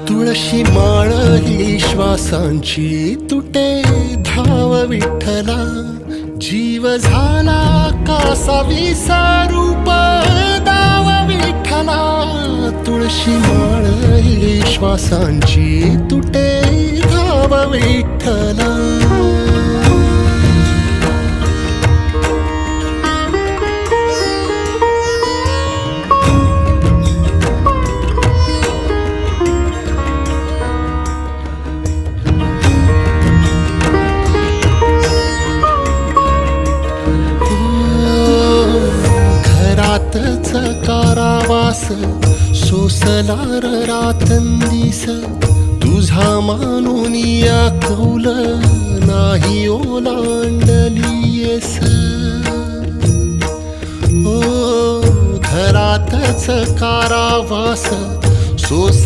तुळशी माळ ही श्वासांची तुटे धाव विठ्ठला, जीव झाला कासा विसारूप दाव विठ्ठला. तुळशी माळ ही श्वासांची तुटे धाव विठ्ठला. घरातच कारावास सोसला रातंदिस, तुझा मानून या कौल नाही ओलांडलीयस. ओ घरातच कारावास सोस